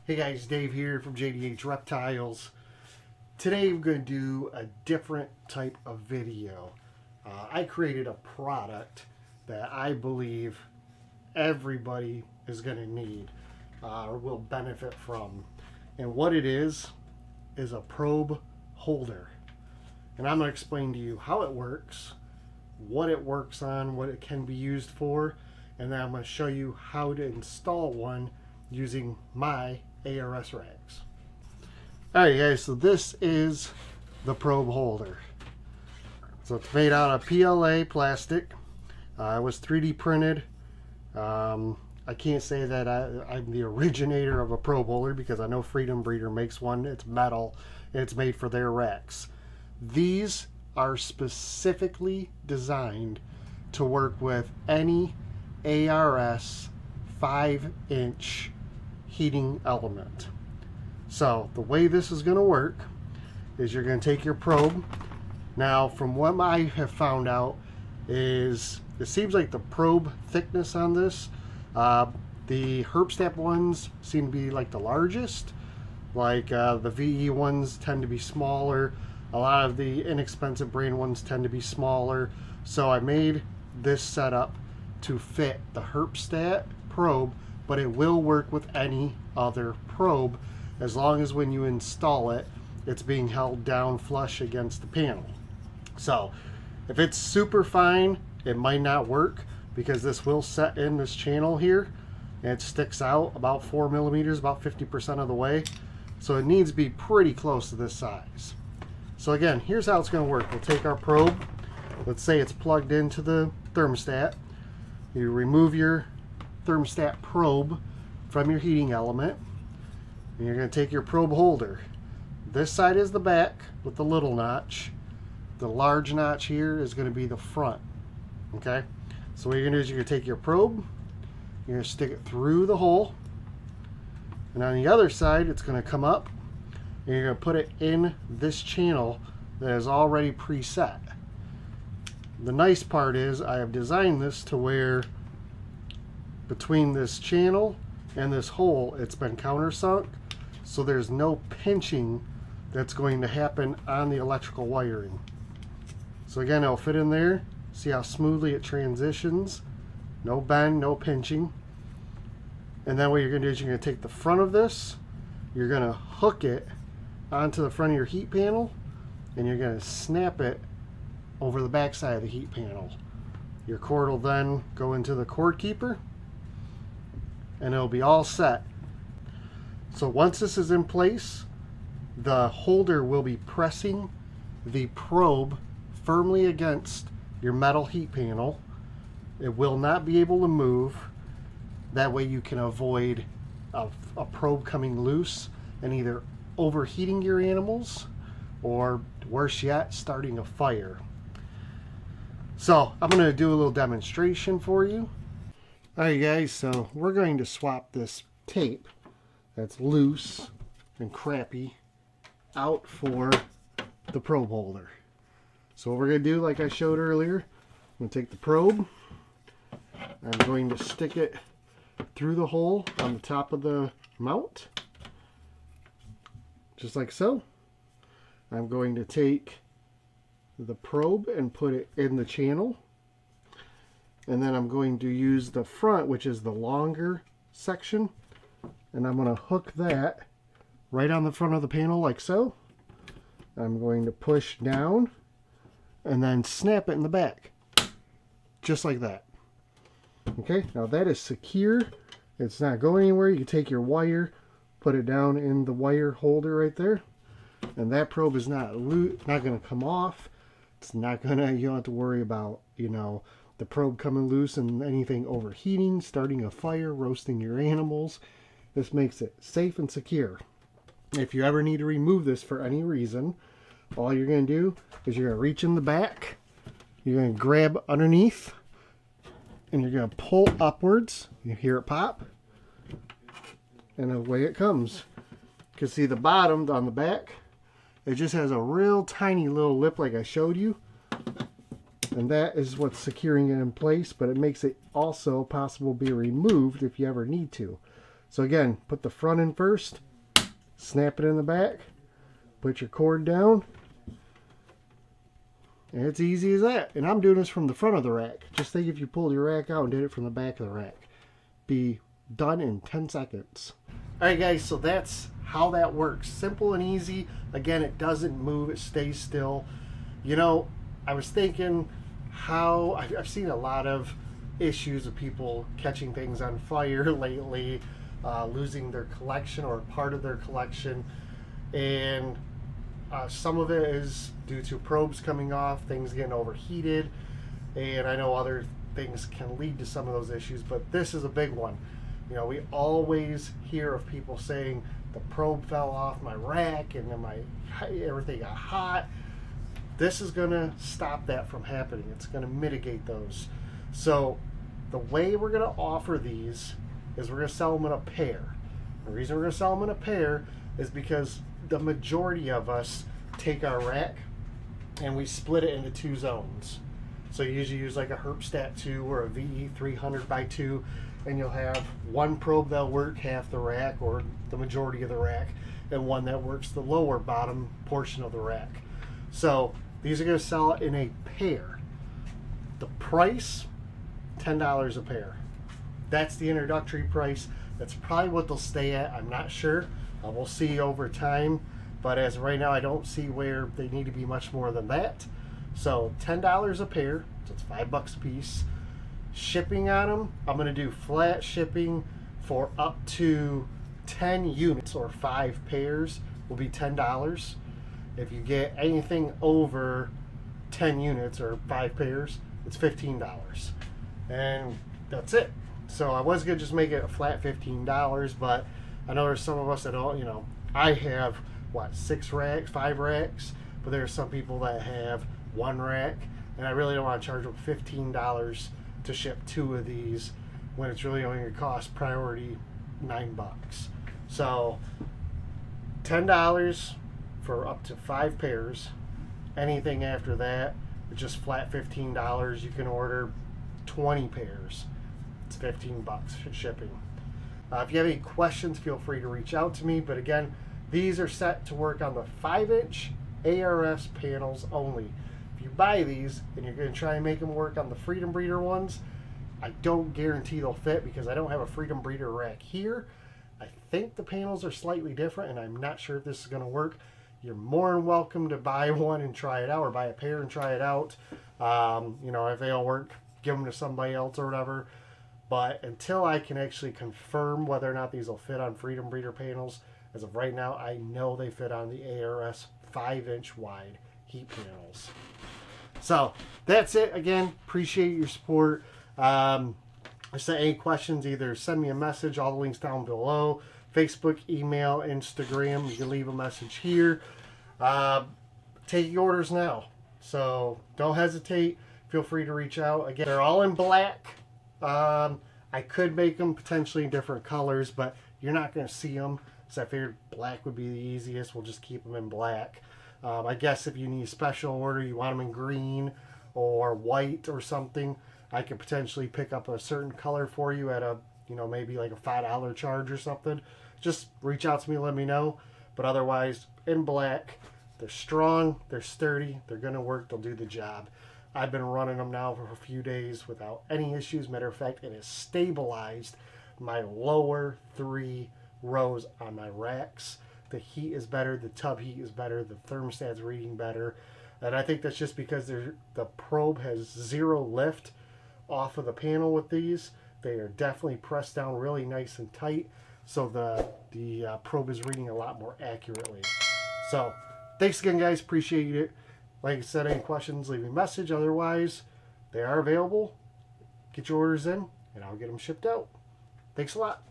Hey guys, Dave here from JDH Reptiles. Today we're going to do a different type of video. I created a product that I believe everybody is going to need or will benefit from. And what it is a probe holder. And I'm going to explain to you how it works, what it works on, what it can be used for, and then I'm going to show you how to install one using my ARS Racks. Alright guys, so this is the probe holder. So it's made out of PLA plastic. It was 3D printed. I can't say that I'm the originator of a probe holder because I know Freedom Breeder makes one. It's metal and it's made for their racks. These are specifically designed to work with any ARS 5-inch heating element. So the way this is going to work is you're going to take your probe. Now from what I have found out is it seems like the probe thickness on this, the Herbstep ones seem to be like the largest, like the VE ones tend to be smaller, a lot of the inexpensive brand ones tend to be smaller. So I made this setup to fit the Herbstep probe, but it will work with any other probe as long as when you install it, it's being held down flush against the panel. So if it's super fine, it might not work because this will set in this channel here and it sticks out about 4 millimeters, about 50% of the way. So it needs to be pretty close to this size. So again, here's how it's going to work. We'll take our probe. Let's say it's plugged into the thermostat. You remove your thermostat probe from your heating element, and you're going to take your probe holder. This side is the back with the little notch. The large notch here is going to be the front. Okay, so what you're going to do is you're going to take your probe, you're going to stick it through the hole, and on the other side it's going to come up, and you're going to put it in this channel that is already preset. The nice part is I have designed this to where between this channel and this hole it's been countersunk, so there's no pinching that's going to happen on the electrical wiring. So again, it'll fit in there. See how smoothly it transitions, no bend, no pinching. And then what you're going to do is you're going to take the front of this, you're going to hook it onto the front of your heat panel, and you're going to snap it over the back side of the heat panel. Your cord will then go into the cord keeper and it'll be all set. So once this is in place, the holder will be pressing the probe firmly against your metal heat panel. It will not be able to move. That way you can avoid a probe coming loose and either overheating your animals or worse yet, starting a fire. So I'm going to do a little demonstration for you. Alright guys, so we're going to swap this tape that's loose and crappy out for the probe holder. So what we're going to do, like I showed earlier, I'm going to take the probe, I'm going to stick it through the hole on the top of the mount, just like so. I'm going to take the probe and put it in the channel. And then I'm going to use the front, which is the longer section, and I'm going to hook that right on the front of the panel like so. I'm going to push down and then snap it in the back, just like that. Okay, now that is secure. It's not going anywhere. You can take your wire, put it down in the wire holder right there, and that probe is not going to come off. It's not going to, you don't have to worry about, you know, the probe coming loose and anything overheating, starting a fire, roasting your animals. This makes it safe and secure. If you ever need to remove this for any reason, all you're going to do is you're going to reach in the back, you're going to grab underneath, and you're going to pull upwards. You hear it pop, and away it comes. You can see the bottom on the back, it just has a real tiny little lip like I showed you. And that is what's securing it in place, but it makes it also possible to be removed if you ever need to. So again, put the front in first, snap it in the back, put your cord down, and it's easy as that. And I'm doing this from the front of the rack. Just think if you pulled your rack out and did it from the back of the rack. Be done in 10 seconds. Alright guys, so that's how that works. Simple and easy. Again, it doesn't move, it stays still. You know, I was thinking how I've seen a lot of issues of people catching things on fire lately, losing their collection or part of their collection, and some of it is due to probes coming off, things getting overheated, and I know other things can lead to some of those issues, but this is a big one. You know, we always hear of people saying the probe fell off my rack and then everything got hot. This is going to stop that from happening. It's going to mitigate those. So the way we're going to offer these is we're going to sell them in a pair. The reason we're going to sell them in a pair is because the majority of us take our rack and we split it into 2 zones. So you usually use like a Herpstat 2 or a VE 300 by 2, and you'll have one probe that'll work half the rack or the majority of the rack, and one that works the lower bottom portion of the rack. So these are going to sell in a pair. The price, $10 a pair. That's the introductory price. That's probably what they'll stay at. I'm not sure. We'll see over time. But as of right now, I don't see where they need to be much more than that. So $10 a pair. So it's $5 a piece. Shipping on them, I'm going to do flat shipping for up to 10 units or 5 pairs will be $10. If you get anything over 10 units or 5 pairs, it's $15. And that's it. So I was going to just make it a flat $15, but I know there's some of us that don't, you know, I have, what, 6 racks, 5 racks, but there's some people that have 1 rack, and I really don't want to charge them $15 to ship 2 of these when it's really only going to cost priority $9. So $10 for up to 5 pairs. Anything after that, it's just flat $15. You can order 20 pairs. It's $15 shipping. If you have any questions, feel free to reach out to me. But again, these are set to work on the 5-inch ARS panels only. If you buy these and you're going to try and make them work on the Freedom Breeder ones, I don't guarantee they'll fit because I don't have a Freedom Breeder rack here. I think the panels are slightly different, and I'm not sure if this is going to work. You're more than welcome to buy one and try it out, or buy a pair and try it out. You know, if they don't work, give them to somebody else or whatever. But until I can actually confirm whether or not these will fit on Freedom Breeder panels, as of right now, I know they fit on the ARS 5-inch wide heat panels. So that's it. Again, appreciate your support. If you have any questions, either send me a message, all the links down below. Facebook, email, Instagram. You can leave a message here. Taking orders now. So don't hesitate. Feel free to reach out. Again, they're all in black. I could make them potentially in different colors, but you're not going to see them. So I figured black would be the easiest. We'll just keep them in black. I guess if you need a special order, you want them in green or white or something, I could potentially pick up a certain color for you at a, you know, maybe like a $5 charge or something. Just reach out to me, let me know. But otherwise, in black, they're strong, they're sturdy, they're going to work, they'll do the job. I've been running them now for a few days without any issues. Matter of fact, it has stabilized my lower 3 rows on my racks. The heat is better, the tub heat is better, the thermostat's reading better. And I think that's just because the probe has 0 lift off of the panel with these. They are definitely pressed down really nice and tight, so the probe is reading a lot more accurately. So thanks again, guys, appreciate it. Like I said, any questions, leave me a message. Otherwise, they are available. Get your orders in and I'll get them shipped out. Thanks a lot.